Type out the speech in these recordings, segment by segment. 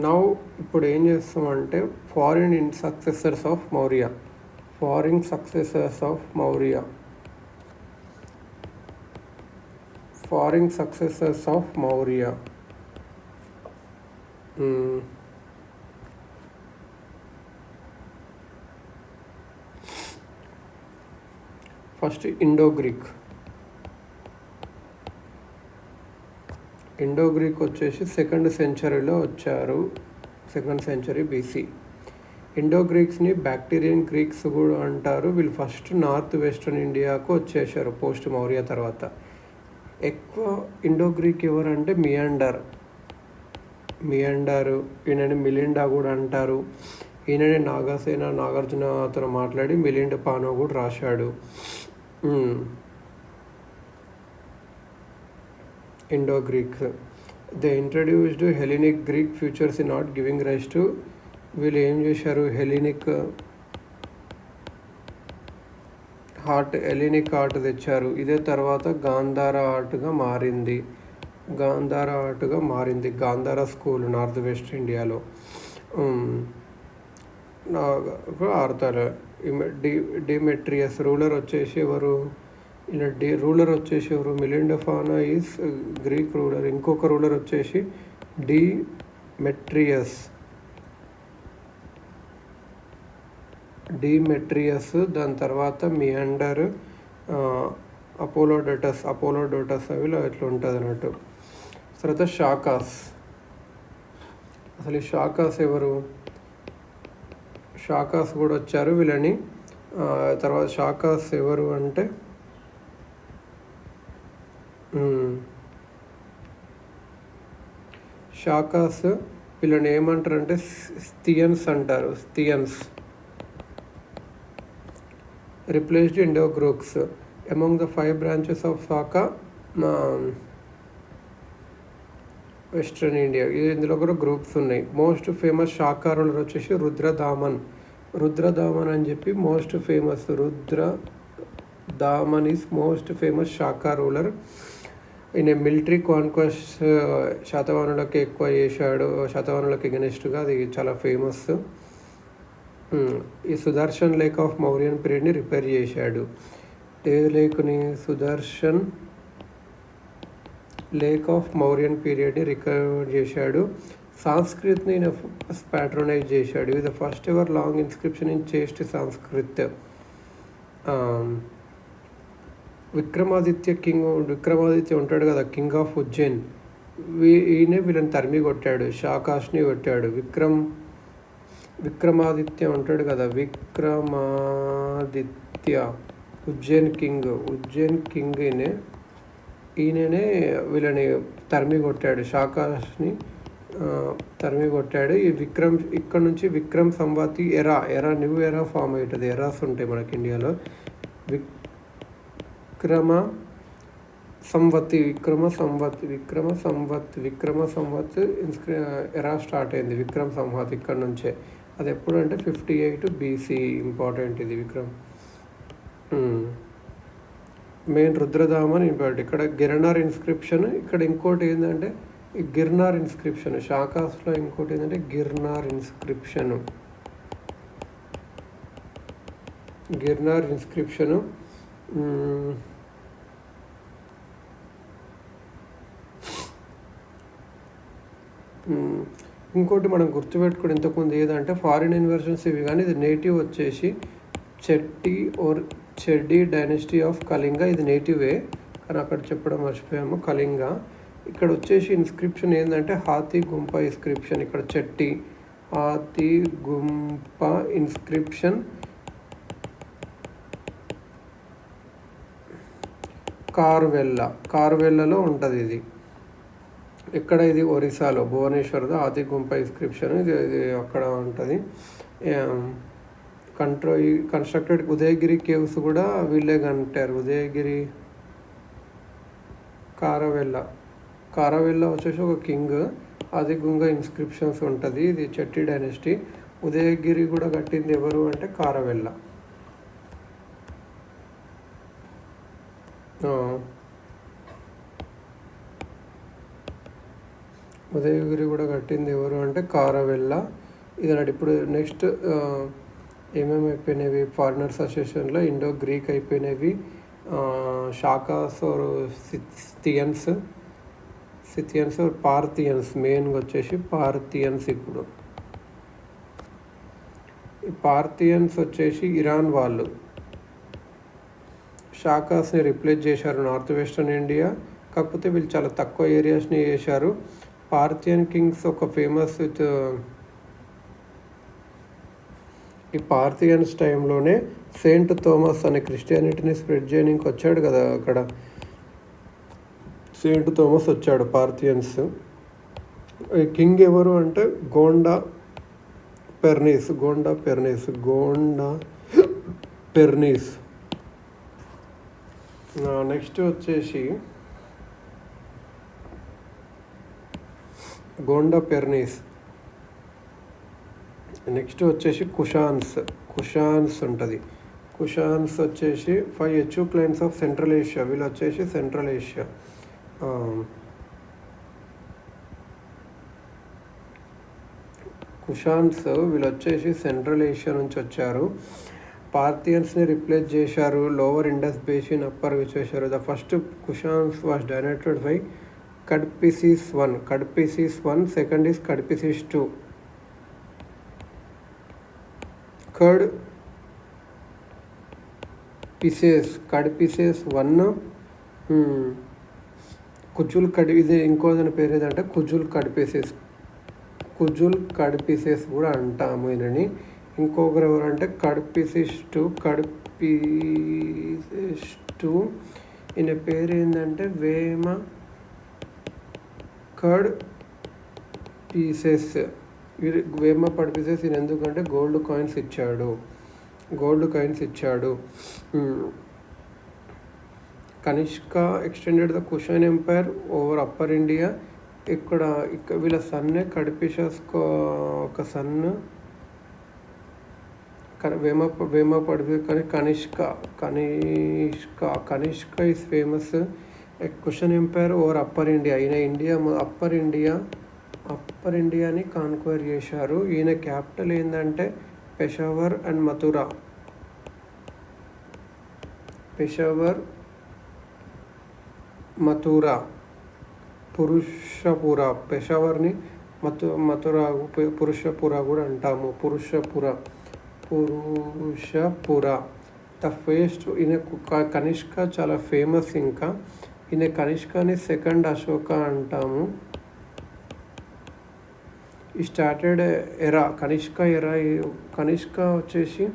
Now ఇప్పుడు ఏం చేస్తామంటే foreign successors of Maurya. Foreign successors of Maurya. Foreign successors of Maurya. First Indo Greek వచ్చేసి 2nd సెంచరీలో వచ్చారు, 2nd సెంచరీ బీసీ. ఇండో గ్రీక్స్ని బ్యాక్టీరియన్ గ్రీక్స్ కూడా అంటారు. వీళ్ళు ఫస్ట్ నార్త్ వెస్ట్రన్ ఇండియాకు వచ్చేసారు పోస్ట్ మౌర్య తర్వాత. ఎక్కువ ఇండో గ్రీక్ ఎవరంటే మియాండర్, ఈయనని మిలిండా కూడా అంటారు. ఈయననే నాగాసేన నాగార్జున అతను మాట్లాడి మిలిండ్ పానో కూడా రాశాడు. Indo Greeks they introduced Hellenic Greek features in art giving rise to. వీళ్ళు ఏం చేశారు, హెలినిక్ ఆర్ట్ తెచ్చారు. ఇదే తర్వాత గాంధార ఆర్ట్గా మారింది. గాంధార స్కూల్ నార్త్ వెస్ట్ ఇండియాలో ఆడతారు. డిమెట్రియస్ రూలర్ వచ్చేసి ఎవరు, మిలిండ్ పానో ఈజ్ గ్రీక్ రూలర్. ఇంకొక రూలర్ వచ్చేసి డిమెట్రియస్. దాని తర్వాత మియాండర్, అపోలోడోటస్ అవిలో ఇట్లా ఉంటుంది అన్నట్టు. తర్వాత షాకాస్. అసలు ఈ షాకాస్ ఎవరు, షాకాస్ కూడా వచ్చారు వీళ్ళని. తర్వాత షాకాస్ ఎవరు అంటే షాకాస్ వీళ్ళని ఏమంటారు అంటే స్థియన్స్ అంటారు. Replaced Indo Greeks. Among the 5 branches of Shaka western India. ఇందులో కూడా గ్రూప్స్ ఉన్నాయి. మోస్ట్ ఫేమస్ షాకా రూలర్ వచ్చేసి రుద్రదామన్ అని చెప్పి most famous. Rudradaman is most famous Shaka ruler. ఈయన మిలిటరీ కాన్క్వెస్ట్ శాతవాహనులకు ఎక్కువ చేశాడు, శాతవాహనులకు ఎగనెస్ట్గా. అది చాలా ఫేమస్. ఈ సుదర్శన్ లేక్ ఆఫ్ మౌర్యన్ పీరియడ్ని రిపేర్ చేశాడు. ఏ లేక్ని, సుదర్శన్ లేక్ ఆఫ్ మౌర్యన్ పీరియడ్ని రికవర్ చేశాడు. సంస్కృత్ని ప్యాట్రనైజ్ చేశాడు. ఇది the first ever long inscription in chaste Sanskrit. Vikramaditya ఉంటాడు కదా, కింగ్ ఆఫ్ ఉజ్జయిన్. ఈయనే వీళ్ళని తరిమి కొట్టాడు, షాకాష్ని కొట్టాడు. విక్రమాదిత్య ఉంటాడు కదా, విక్రమాదిత్య ఉజ్జయిన్ కింగ్ ఈయననే వీళ్ళని తరిమి కొట్టాడు, షాకాష్ని తరిమి కొట్టాడు. ఈ ఇక్కడ నుంచి విక్రమ్ సంవతి ఎరా న్యూ ఎరా ఫామ్ అవుతుంది. ఎరాస్ ఉంటాయి మనకి ఇండియాలో. విక్రమ సంవత్ ఎరా స్టార్ట్ అయింది. విక్రమ్ సంవత్ ఇక్కడ నుంచే. అది ఎప్పుడు అంటే 58 BC. ఇంపార్టెంట్ ఇది. Vikram main Rudradaman important. ఇక్కడ గిర్నార్ ఇన్స్క్రిప్షన్. ఇక్కడ ఇంకోటి ఏంటంటే ఈ గిర్నార్ ఇన్స్క్రిప్షన్. షాకాస్లో ఇంకోటి ఏంటంటే గిర్నార్ ఇన్స్క్రిప్షను. ఇంకోటి మనం గుర్తుపెట్టుకుని ఇంతకుముందు ఏదంటే ఫారిన్ ఇన్వర్షన్స్ ఇవి, కానీ ఇది నేటివ్ వచ్చేసి చెడ్డి డైనస్టీ ఆఫ్ కళింగ. ఇది నేటివే, కానీ అక్కడ చెప్పడం మర్చిపోయాము. కళింగ. ఇక్కడ వచ్చేసి ఇన్స్క్రిప్షన్ ఏంటంటే హాతీ గుంప ఇన్స్క్రిప్షన్. ఇక్కడ హాతీ గుంప ఇన్స్క్రిప్షన్. కార్వెల్లలో ఉంటుంది ఇది. ఇక్కడ ఇది ఒరిస్సాలో భువనేశ్వర్లో హాతీ గుంప ఇన్స్క్రిప్షన్. ఇది అక్కడ ఉంటుంది. కన్స్ట్రక్టెడ్ ఉదయగిరి కేవ్స్ కూడా వీళ్ళే కట్టారు. ఉదయగిరి కారవెల్ల వచ్చేసి ఒక కింగ్. అది గుంగ ఇన్స్క్రిప్షన్స్ ఉంటుంది. ఇది చెట్టి డైనస్టీ. ఉదయగిరి కూడా కట్టింది ఎవరు అంటే కారవెల్ల. ఉదయగిరి కూడా కట్టింది ఎవరు అంటే కారవెల్ల. ఇది ఇప్పుడు నెక్స్ట్ ఏమేమి అయిపోయినవి ఫారినర్స్ అసోసియేషన్లో ఇండో గ్రీక్ అయిపోయినవి. షాకాసోర్ సిథియన్స్ పార్థియన్స్ మెయిన్గా వచ్చేసి పార్థియన్స్. ఇప్పుడు ఈ పార్థియన్స్ వచ్చేసి ఇరాన్ వాళ్ళు షాకాస్ని రిప్లేస్ చేశారు నార్త్ వెస్టర్న్ ఇండియా. కాకపోతే వీళ్ళు చాలా తక్కువ ఏరియాస్ని చేశారు. పార్థియన్ కింగ్స్ ఒక ఫేమస్ విత్ ఈ పార్థియన్స్ టైంలోనే సెయింట్ థామస్ అనే క్రిస్టియానిటీని స్ప్రెడ్ చేయడానికి వచ్చాడు కదా. అక్కడ సెయింట్ థామస్ వచ్చాడు పార్థియన్స్. ఈ కింగ్ ఎవరు అంటే గోండా పెర్నీస్. నెక్స్ట్ వచ్చేసి గోండా పెర్నీస్. నెక్స్ట్ వచ్చేసి కుషాన్స్ ఉంటుంది. కుషాన్స్ వచ్చేసి 5 HU క్లైన్స్ ఆఫ్ సెంట్రల్ ఏషియా. వీళ్ళు వచ్చేసి సెంట్రల్ ఏషియా. కుషాన్స్ వీళ్ళు వచ్చేసి సెంట్రల్ ఏషియా నుంచి వచ్చారు. పార్థియన్స్ని రిప్లేస్ చేశారు. లోవర్ ఇండస్ బేసిన్ అప్పర్ విచ్చేశారు. The first Kushans was donated by Kadphises 1. Second is Kadphises 2. Kadphises 1 ఇది ఇంకో దాని పేరు ఏదంటే కుజుల్ కడ్పిసేస్ కూడా అంటాము ఈయనని. ఇంకొకరు ఎవరంటే కడ్పిసిస్ 2. ఈయన పేరు ఏంటంటే వేమ కడ్పిసెస్. ఈయన ఎందుకంటే గోల్డ్ కాయిన్స్ ఇచ్చాడు. Kanishka extended the Kushan empire over upper India. ఇక్కడ వీళ్ళ సన్నే కడ్పిసెస్ ఒక సన్ వేమ పడిపి కానీ Kanishka is famous Kushan empire over upper India. ఈయన అప్పర్ ఇండియాని కాన్క్వైర్ చేశారు. ఈయన క్యాపిటల్ ఏంటంటే పెషావర్ అండ్ మథురా. పురుషపుర. పెషావర్ని మథురా పురుషపుర కూడా అంటాము. పురుషపుర. ద ఫస్ట్ ఈయన కనిష్క చాలా ఫేమస్. ఇంకా ఈయన కనిష్కని సెకండ్ అశోక అంటాము. ఈ స్టార్టెడ్ ఎరా కనిష్క వచ్చేసి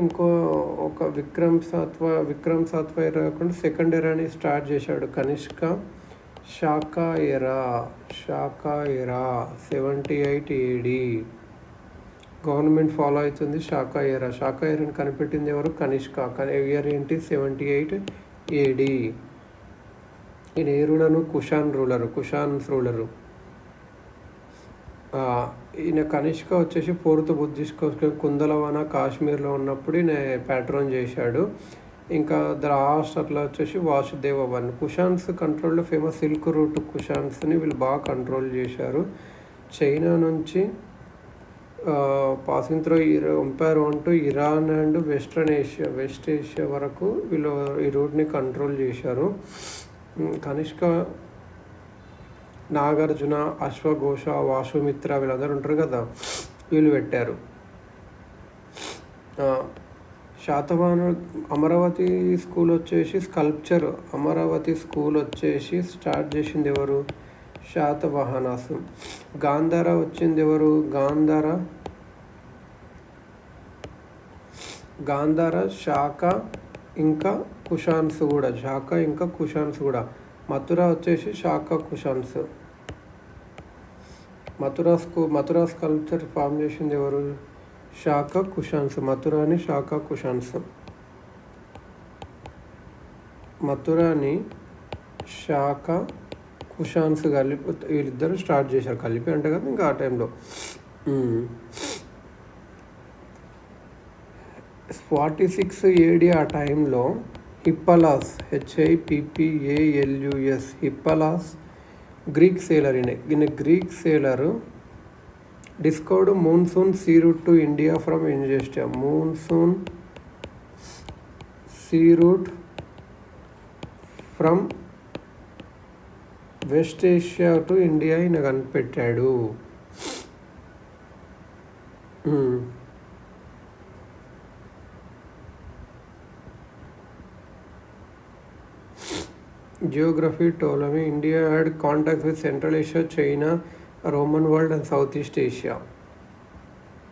ఇంకో ఒక విక్రమ్ సాత్వ ఎరా కాకుండా సెకండ్ ఎరాని స్టార్ట్ చేశాడు కనిష్క. శాకా ఎరా 78 AD. గవర్నమెంట్ ఫాలో అవుతుంది శాకా ఎరాని కనిపెట్టింది ఎవరు? కనిష్క. ఇయర్ ఏంటి? 78 AD. ఈయన ఏ రూలరు? కుషాన్స్ రూలరు. ఈయన కనిష్క వచ్చేసి 4th బుద్ధిస్ట్ కుందలవాన కాశ్మీర్లో ఉన్నప్పుడు ఈయన ప్యాట్రోన్ చేశాడు. ఇంకా లాస్ట్ అట్లా వచ్చేసి వాసుదేవ 1. కుషాన్స్ కంట్రోల్లో ఫేమస్ సిల్క్ రూట్ కుషాన్స్ని వీళ్ళు బాగా కంట్రోల్ చేశారు. చైనా నుంచి పాసింగ్ త్రూ ఎంపైర్ అంటూ ఇరాన్ అండ్ వెస్ట్ ఏషియా వరకు వీళ్ళు ఈ రూట్ని కంట్రోల్ చేశారు. కనిష్క నాగార్జున, అశ్వఘోష, వాసుమిత్ర వీళ్ళందరూ ఉంటారు కదా, వీళ్ళు పెట్టారు. శాతవాహన అమరావతి స్కూల్ వచ్చేసి అమరావతి స్కూల్ వచ్చేసి స్టార్ట్ చేసింది ఎవరు? శాతవాహనాస్. గాంధార వచ్చింది ఎవరు? గాంధార శాఖ ఇంకా కుషాన్స్ కూడా. మథుర వచ్చేసి శాఖ కుషాన్స్. మథురా స్కల్ప్చర్ ఫామ్ చేసింది ఎవరు? శాఖ కుషాన్స్. మథురాని శాఖ కుషాన్స్. మథురాని శాఖ కుషాన్స్ కలిపి వీళ్ళిద్దరూ స్టార్ట్ చేశారు. కలిపి అంటే కదా ఇంకా ఆ టైంలో. 46 AD ఆ టైంలో హిప్పలాస్ HIPPALUS హిప్పలాస్ గ్రీక్ సేలర్ ఈయన Greek సేలరు discovered monsoon sea route to India from West Asia. Monsoon sea route from West Asia to India ఈయన కనిపెట్టాడు. Geography Ptolemy India had contacts with Central Asia, China, Roman world and South East Asia.